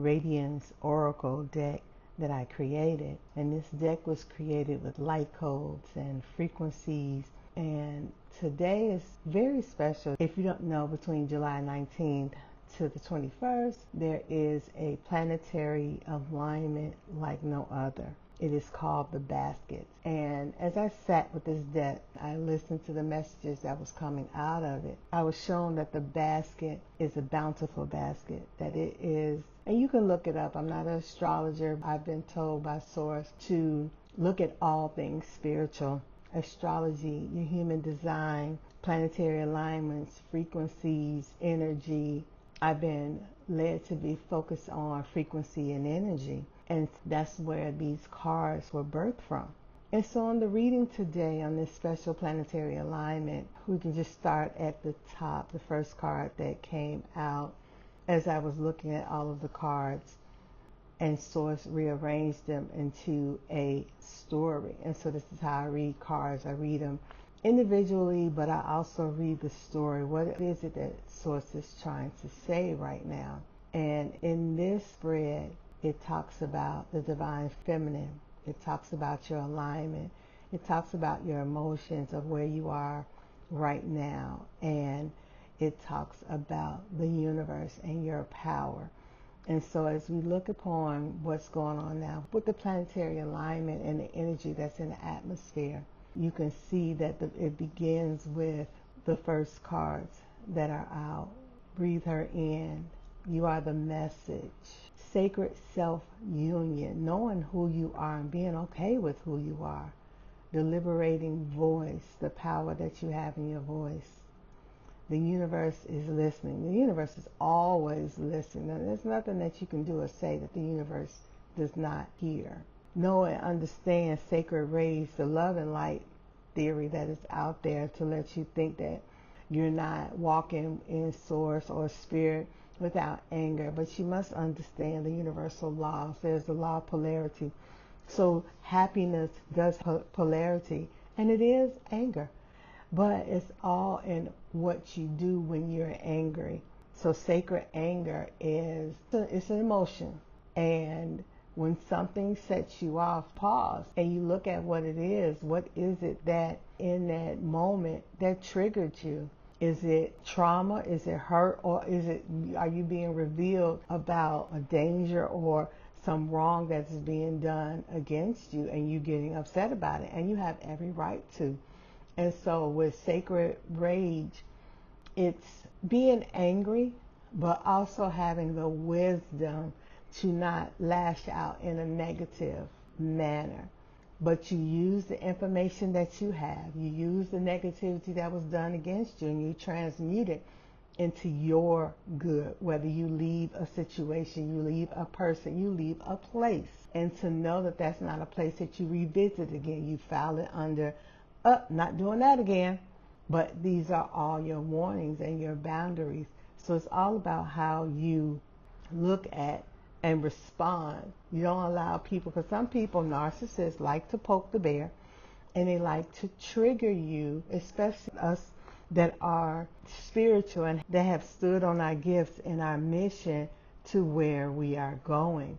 Radiance Oracle deck that I created. And this deck was created with light codes and frequencies. And today is very special. If you don't know, between July 19th to the 21st, there is a planetary alignment like no other. It is called the Baskets. And as I sat with this deck, I listened to the messages that was coming out of it. I was shown that the basket is a bountiful basket, that it is, and you can look it up. I'm not an astrologer. I've been told by source to look at all things spiritual, astrology, your human design, planetary alignments, frequencies, energy. I've been led to be focused on frequency and energy. And that's where these cards were birthed from. And so on the reading today on this special planetary alignment, we can just start at the top, the first card that came out as I was looking at all of the cards, and Source rearranged them into a story. And so this is how I read cards. I read them individually, but I also read the story. What is it that Source is trying to say right now? And in this spread, it talks about the divine feminine. It talks about your alignment. It talks about your emotions of where you are right now. And it talks about the universe and your power. And so as we look upon what's going on now with the planetary alignment and the energy that's in the atmosphere, you can see that it begins with the first cards that are out. Breathe her in. You are the message. Sacred self-union, knowing who you are and being okay with who you are. The liberating voice, the power that you have in your voice. The universe is listening. The universe is always listening. And there's nothing that you can do or say that the universe does not hear. Know and understand sacred rays, the love and light theory that is out there to let you think that you're not walking in source or spirit without anger, but you must understand the universal laws. There's the law of polarity. So happiness does polarity, and it is anger, but it's all in what you do when you're angry. So sacred anger it's an emotion, and when something sets you off, pause and you look at what it is. What is it that in that moment that triggered you? Is it trauma? Is it hurt? Or are you being revealed about a danger or some wrong that's being done against you and you getting upset about it? And you have every right to. And so with sacred rage, it's being angry, but also having the wisdom to not lash out in a negative manner. But you use the information that you have. You use the negativity that was done against you, and you transmute it into your good. Whether you leave a situation, you leave a person, you leave a place. And to know that that's not a place that you revisit again. You file it under, not doing that again. But these are all your warnings and your boundaries. So it's all about how you look at and respond. You don't allow people, because some people, narcissists, like to poke the bear, and they like to trigger you, especially us that are spiritual and that have stood on our gifts and our mission to where we are going.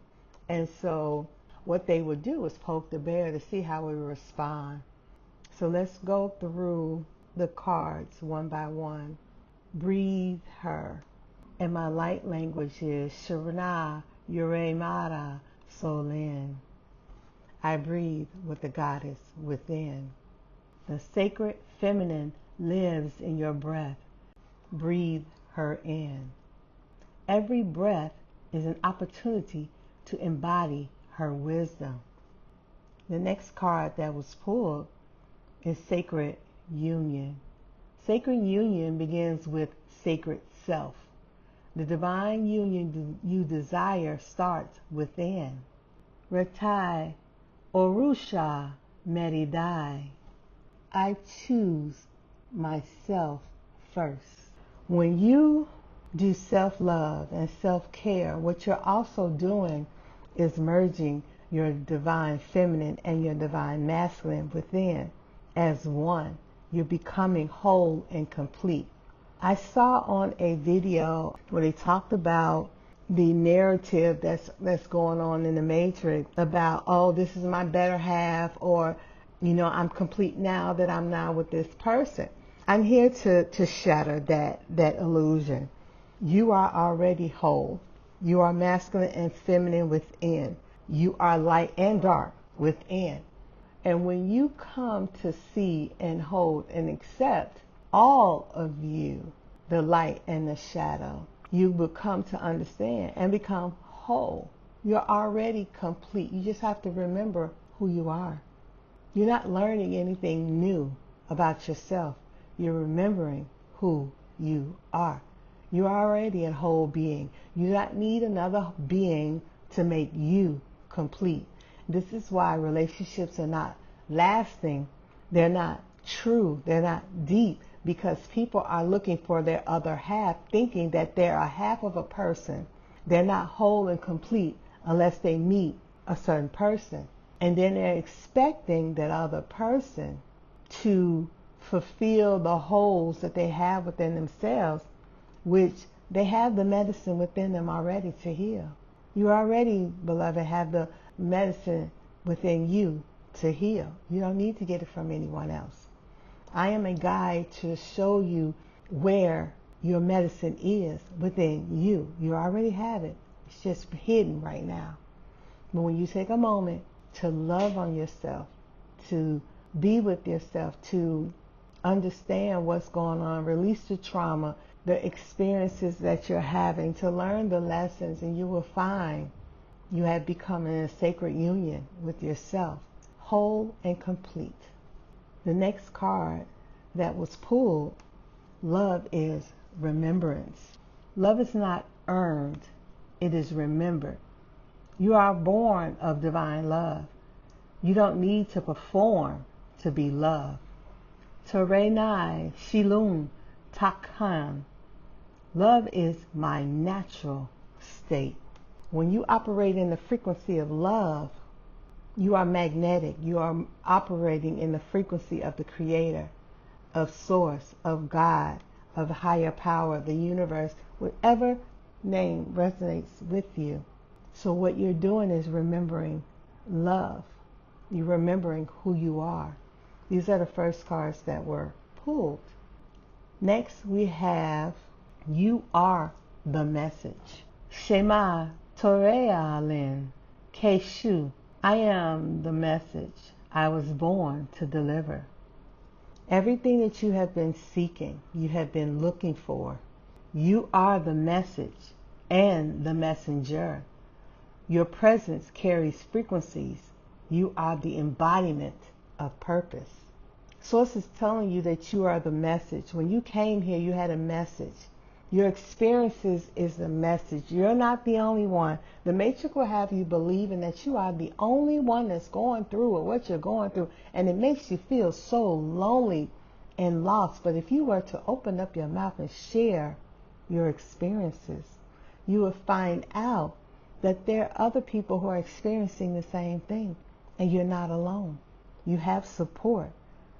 And so what they would do is poke the bear to see how we respond. So let's go through the cards one by one. Breathe her. And my light language is Sharana Uremara Solin. I breathe with the goddess within. The sacred feminine lives in your breath. Breathe her in. Every breath is an opportunity to embody her wisdom. The next card that was pulled is Sacred Union. Sacred Union begins with sacred self. The divine union you desire starts within. Retai Orusha Meridai. I choose myself first. When you do self-love and self-care, what you're also doing is merging your divine feminine and your divine masculine within as one. You're becoming whole and complete. I saw on a video where they talked about the narrative that's going on in the matrix about, oh, this is my better half, or, I'm complete now that I'm now with this person. I'm here to shatter that illusion. You are already whole. You are masculine and feminine within. You are light and dark within. And when you come to see and hold and accept all of you, the light and the shadow, you will come to understand and become whole. You're already complete. You just have to remember who you are. You're not learning anything new about yourself. You're remembering who you are. You're already a whole being. You do not need another being to make you complete. This is why relationships are not lasting. They're not true. They're not deep, because people are looking for their other half, thinking that they're a half of a person. They're not whole and complete unless they meet a certain person. And then they're expecting that other person to fulfill the holes that they have within themselves, which they have the medicine within them already to heal. You already, beloved, have the medicine within you to heal. You don't need to get it from anyone else. I am a guide to show you where your medicine is within you. You already have it. It's just hidden right now. But when you take a moment to love on yourself, to be with yourself, to understand what's going on, release the trauma, the experiences that you're having, to learn the lessons, and you will find you have become in a sacred union with yourself, whole and complete. The next card that was pulled, love is remembrance. Love is not earned, it is remembered. You are born of divine love. You don't need to perform to be loved. Terenai Shilun Takhan. Love is my natural state. When you operate in the frequency of love, you are magnetic. You are operating in the frequency of the Creator, of Source, of God, of higher power, the universe, whatever name resonates with you. So what you're doing is remembering love. You're remembering who you are. These are the first cards that were pulled. Next we have, you are the message. Shema Torealin Keshu. I am the message I was born to deliver. Everything that you have been seeking, you have been looking for, you are the message and the messenger. Your presence carries frequencies. You are the embodiment of purpose. Source is telling you that you are the message. When you came here, you had a message. Your experiences is the message. You're not the only one. The Matrix will have you believing that you are the only one that's going through what you're going through. And it makes you feel so lonely and lost. But if you were to open up your mouth and share your experiences, you will find out that there are other people who are experiencing the same thing. And you're not alone. You have support.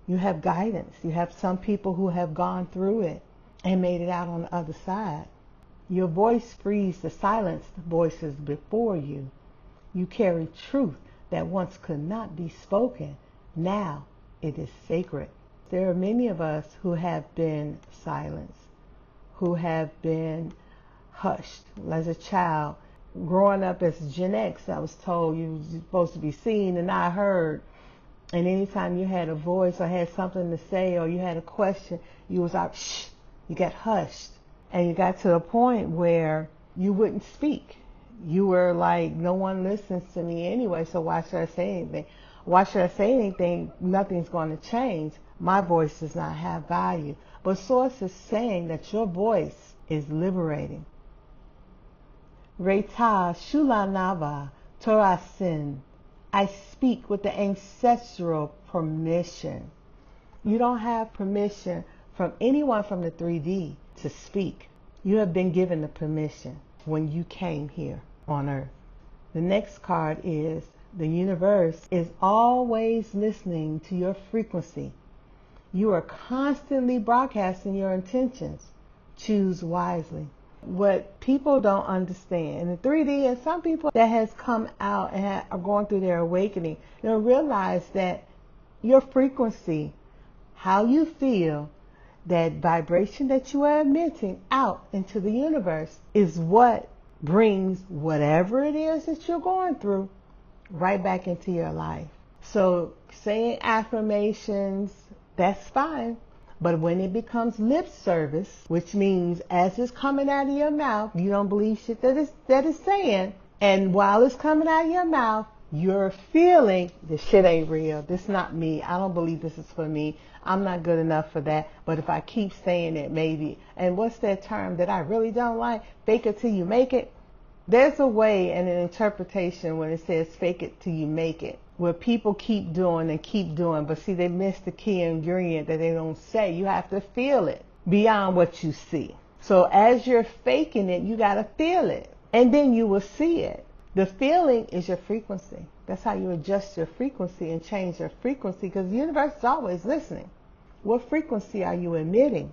You have guidance. You have some people who have gone through it and made it out on the other side. Your voice frees the silenced voices before you. You carry truth that once could not be spoken. Now it is sacred. There are many of us who have been silenced, who have been hushed. As a child, growing up as Gen X, I was told you were supposed to be seen and not heard. And anytime you had a voice or had something to say or you had a question, you was out, shh. You got hushed, and you got to the point where you wouldn't speak. You were like, no one listens to me anyway, so why should I say anything? Why should I say anything? Nothing's going to change. My voice does not have value. But Source is saying that your voice is liberating. Reta Shulanava Torasin. I speak with the ancestral permission. You don't have permission from anyone from the 3D to speak. You have been given the permission when you came here on Earth. The next card is, the universe is always listening to your frequency. You are constantly broadcasting your intentions. Choose wisely. What people don't understand in the 3D, and some people that has come out and are going through their awakening, realize that your frequency, how you feel, that vibration that you are emitting out into the universe is what brings whatever it is that you're going through right back into your life. So saying affirmations, that's fine. But when it becomes lip service, which means as it's coming out of your mouth, you don't believe shit that it's saying. And while it's coming out of your mouth, you're feeling this shit ain't real. This not me. I don't believe this is for me. I'm not good enough for that. But if I keep saying it, maybe. And what's that term that I really don't like? Fake it till you make it. There's a way and an interpretation when it says fake it till you make it, where people keep doing and keep doing, but see, they miss the key ingredient that they don't say. You have to feel it beyond what you see. So as you're faking it, you got to feel it, and then you will see it. The feeling is your frequency. That's how you adjust your frequency and change your frequency, because the universe is always listening. What frequency are you emitting?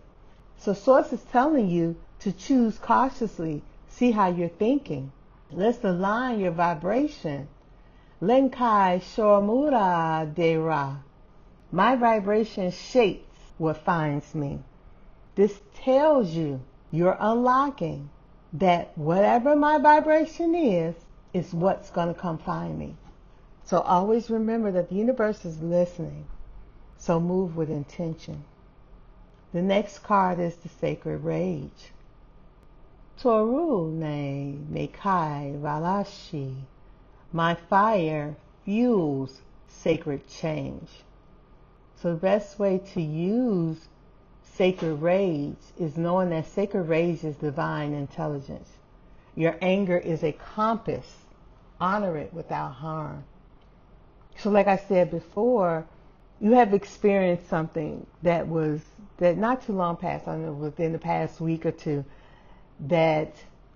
So Source is telling you to choose cautiously. See how you're thinking. Let's align your vibration. Lenkai Shomura Dera. My vibration shapes what finds me. This tells you you're unlocking that whatever my vibration is what's going to come find me. So always remember that the universe is listening. So move with intention. The next card is the Sacred Rage. Toru ne Mekai Valashi. My fire fuels sacred change. So the best way to use sacred rage is knowing that sacred rage is divine intelligence. Your anger is a compass. Honor it without harm. So like I said before, you have experienced something that not too long past, I don't know, within the past week or two, that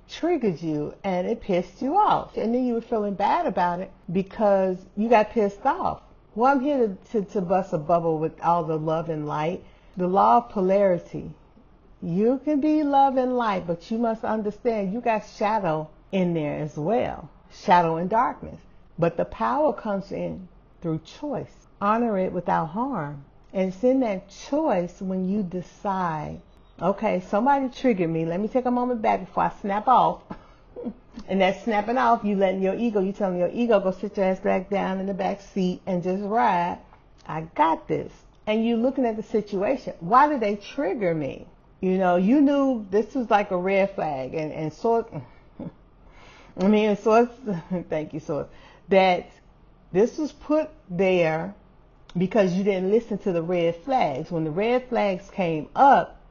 triggered you and it pissed you off. And then you were feeling bad about it because you got pissed off. Well, I'm here to bust a bubble with all the love and light. The law of polarity. You can be love and light, but you must understand you got shadow in there as well. Shadow and darkness. But the power comes in through choice. Honor it without harm. And it's in that choice when you decide, okay, somebody triggered me. Let me take a moment back before I snap off. And that snapping off, you telling your ego, go sit your ass back down in the back seat and just ride. I got this. And you looking at the situation. Why did they trigger me? You knew this was like a red flag. And Source, thank you, Source, that this was put there because you didn't listen to the red flags. When the red flags came up,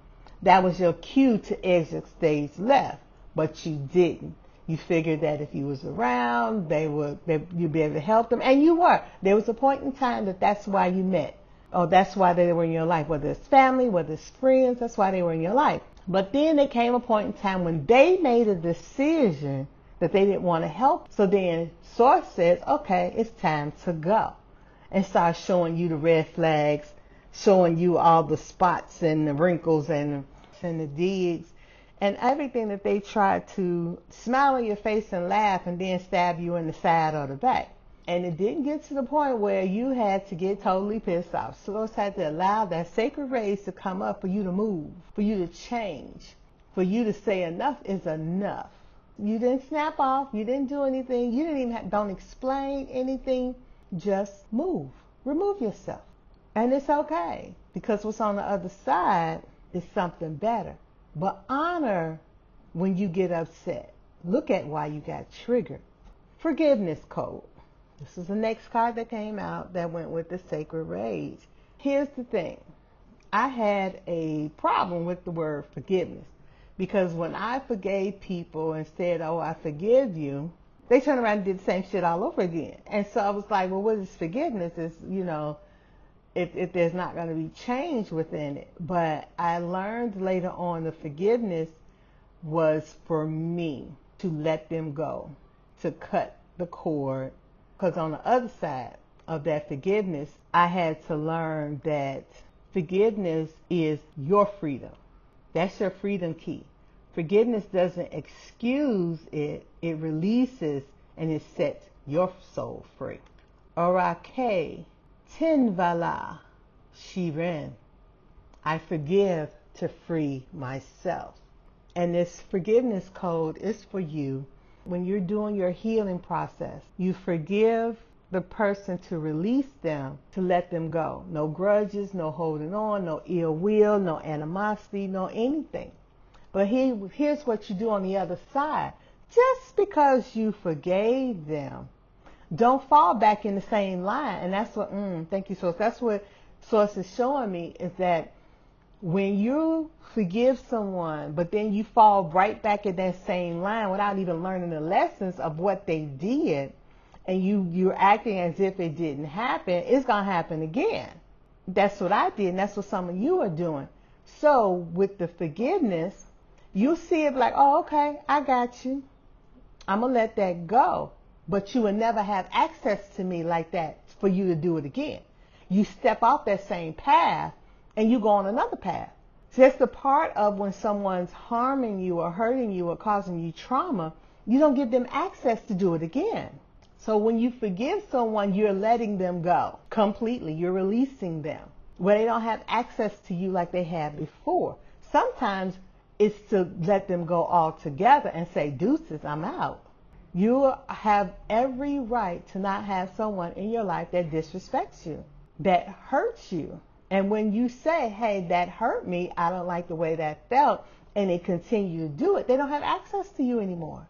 that was your cue to exit stage left, but you didn't. You figured that if you was around, you'd be able to help them, and you were. There was a point in time that's why you met, or that's why they were in your life, whether it's family, whether it's friends, that's why they were in your life. But then there came a point in time when they made a decision that they didn't want to help. So then Source says, okay, it's time to go, and start showing you the red flags, showing you all the spots and the wrinkles and the digs and everything that they tried to smile in your face and laugh and then stab you in the side or the back. And it didn't get to the point where you had to get totally pissed off. Source had to allow that sacred rays to come up for you to move, for you to change, for you to say enough is enough. You didn't snap off. You didn't do anything. You didn't even don't explain anything. Just move. Remove yourself. And it's okay, because what's on the other side is something better. But honor when you get upset. Look at why you got triggered. Forgiveness code. This is the next card that came out that went with the sacred rage. Here's the thing. I had a problem with the word forgiveness, because when I forgave people and said, oh, I forgive you, they turned around and did the same shit all over again. And so I was like, well, what is forgiveness? Is, if there's not going to be change within it. But I learned later on the forgiveness was for me to let them go, to cut the cord. Because on the other side of that forgiveness, I had to learn that forgiveness is your freedom. That's your freedom key. Forgiveness doesn't excuse it, it releases and it sets your soul free. Orake tinvala shiren. I forgive to free myself. And this forgiveness code is for you when you're doing your healing process. You forgive the person to release them, to let them go. No grudges, no holding on, no ill will, no animosity, no anything. But here's what you do on the other side. Just because you forgave them, don't fall back in the same line. And that's what, thank you, Source. That's what Source is showing me, is that when you forgive someone, but then you fall right back in that same line without even learning the lessons of what they did, and you're acting as if it didn't happen, it's going to happen again. That's what I did, and that's what some of you are doing. So with the forgiveness, you'll see it like, oh, okay, I got you. I'm going to let that go. But you will never have access to me like that for you to do it again. You step off that same path and you go on another path. So that's the part of when someone's harming you or hurting you or causing you trauma, you don't give them access to do it again. So when you forgive someone, you're letting them go completely. You're releasing them where they don't have access to you like they had before. Sometimes it's to let them go altogether and say, deuces, I'm out. You have every right to not have someone in your life that disrespects you, that hurts you. And when you say, hey, that hurt me, I don't like the way that felt, and they continue to do it, they don't have access to you anymore.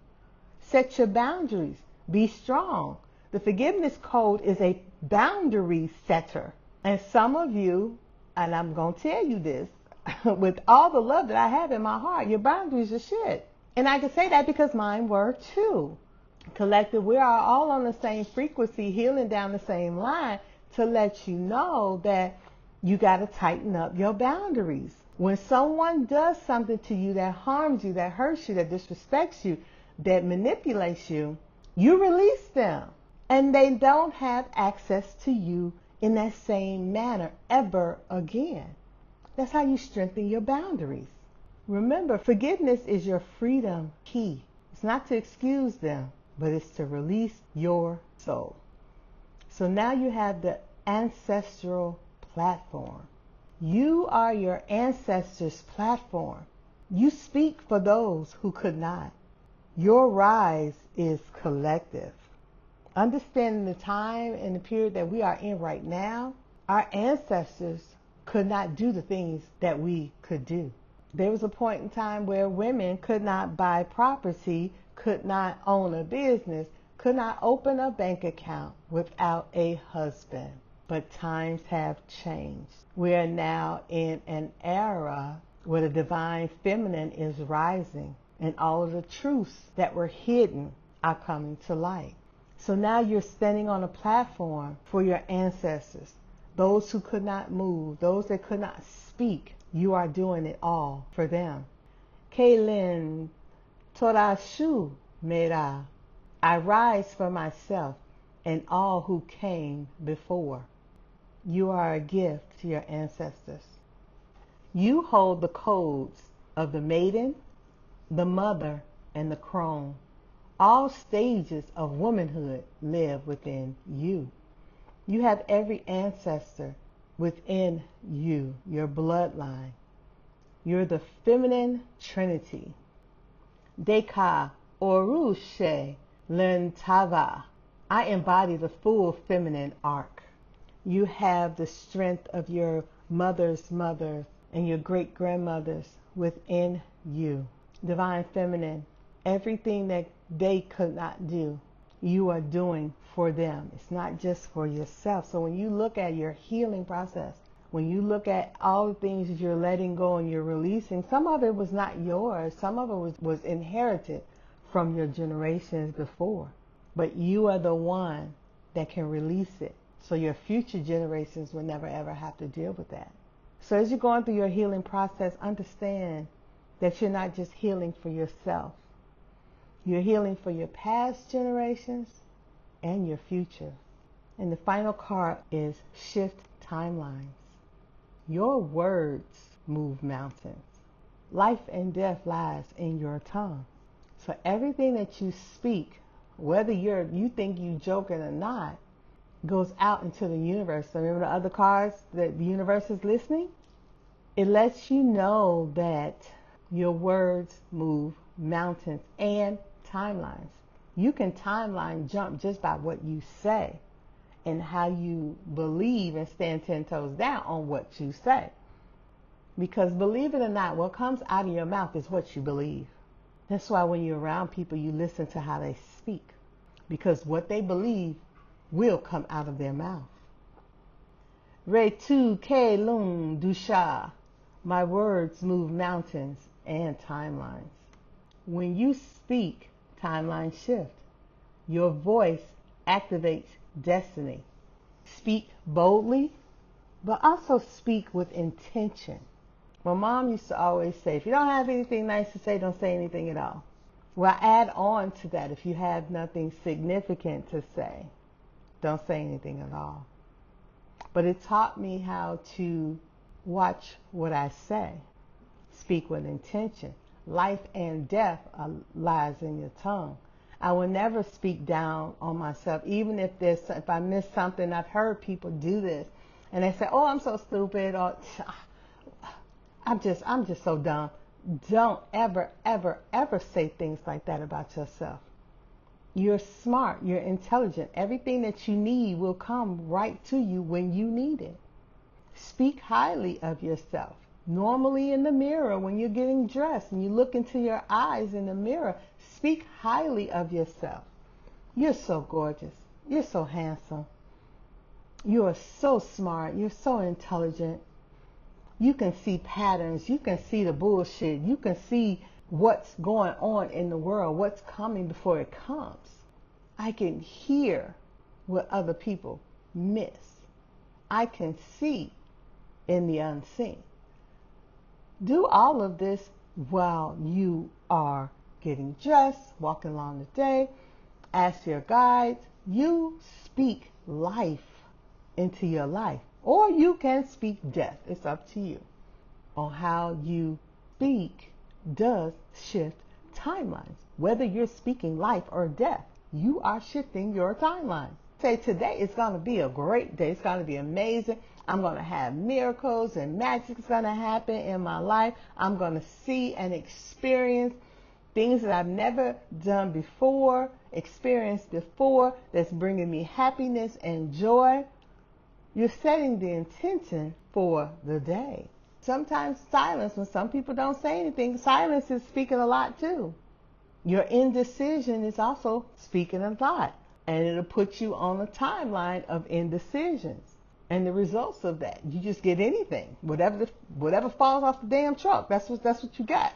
Set your boundaries. Be strong. The forgiveness code is a boundary setter. And some of you, and I'm going to tell you this, with all the love that I have in my heart, your boundaries are shit. And I can say that because mine were too. Collective, we are all on the same frequency, healing down the same line, to let you know that you got to tighten up your boundaries. When someone does something to you that harms you, that hurts you, that disrespects you, that manipulates you, you release them. And they don't have access to you in that same manner ever again. That's how you strengthen your boundaries. Remember, forgiveness is your freedom key. It's not to excuse them, but it's to release your soul. So now you have the Ancestral Platform. You are your ancestors' platform. You speak for those who could not. Your rise is collective. Understanding the time and the period that we are in right now, our ancestors could not do the things that we could do. There was a point in time where women could not buy property, could not own a business, could not open a bank account without a husband. But times have changed. We are now in an era where the divine feminine is rising and all of the truths that were hidden are coming to light. So now you're standing on a platform for your ancestors. Those who could not move, those that could not speak, you are doing it all for them. Kaylin Torashu Mera. I rise for myself and all who came before. You are a gift to your ancestors. You hold the codes of the maiden, the mother, and the crone. All stages of womanhood live within you. You have every ancestor within you, your bloodline. You're the feminine Trinity. Deka Orushe Lentava. I embody the full feminine arc. You have the strength of your mother's mother and your great-grandmothers within you. Divine feminine, everything that they could not do, you are doing for them. It's not just for yourself. So when you look at your healing process, when you look at all the things that you're letting go and you're releasing, some of it was not yours. Some of it was inherited from your generations before. But you are the one that can release it. So your future generations will never ever have to deal with that. So as you're going through your healing process, understand that you're not just healing for yourself. You're healing for your past generations and your future. And the final card is shift timelines. Your words move mountains. Life and death lies in your tongue. So everything that you speak, whether you think you joking or not, goes out into the universe. So remember the other cards that the universe is listening? It lets you know that your words move mountains and timelines. You can timeline jump just by what you say and how you believe and stand 10 toes down on what you say. Because believe it or not, what comes out of your mouth is what you believe. That's why when you're around people, you listen to how they speak. Because what they believe will come out of their mouth. Re tu ke lum dusha. My words move mountains and timelines. When you speak, timelines shift. Your voice activates destiny. Speak boldly, but also speak with intention. My mom used to always say, if you don't have anything nice to say, don't say anything at all. Well, add on to that, if you have nothing significant to say, don't say anything at all. But it taught me how to watch what I say, speak with intention. Life and death lies in your tongue. I will never speak down on myself, even if I miss something. I've heard people do this, and they say, "Oh, I'm so stupid," or I'm just so dumb. Don't ever, ever, ever say things like that about yourself. You're smart. You're intelligent. Everything that you need will come right to you when you need it. Speak highly of yourself. Normally in the mirror, when you're getting dressed and you look into your eyes in the mirror, speak highly of yourself. You're so gorgeous. You're so handsome. You are so smart. You're so intelligent. You can see patterns. You can see the bullshit. You can see what's going on in the world, what's coming before it comes. I can hear what other people miss. I can see in the unseen. Do all of this while you are getting dressed, walking along the day. Ask your guides. You speak life into your life. Or you can speak death. It's up to you. On how you speak does shift timelines. Whether you're speaking life or death, you are shifting your timeline. Say today is going to be a great day. It's going to be amazing. I'm going to have miracles and magic is going to happen in my life. I'm going to see and experience things that I've never done before, experienced before, that's bringing me happiness and joy. You're setting the intention for the day. Sometimes silence, when some people don't say anything, silence is speaking a lot too. Your indecision is also speaking a lot. And it'll put you on a timeline of indecisions. And the results of that, you just get anything. Whatever falls off the damn truck, that's what you got.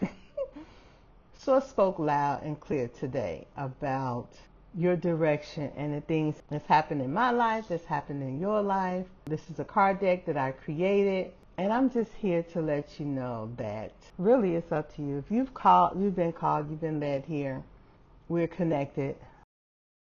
So I spoke loud and clear today about your direction and the things that's happened in my life, that's happened in your life. This is a card deck that I created, and I'm just here to let you know that really it's up to you. If you've been called, you've been led here, we're connected.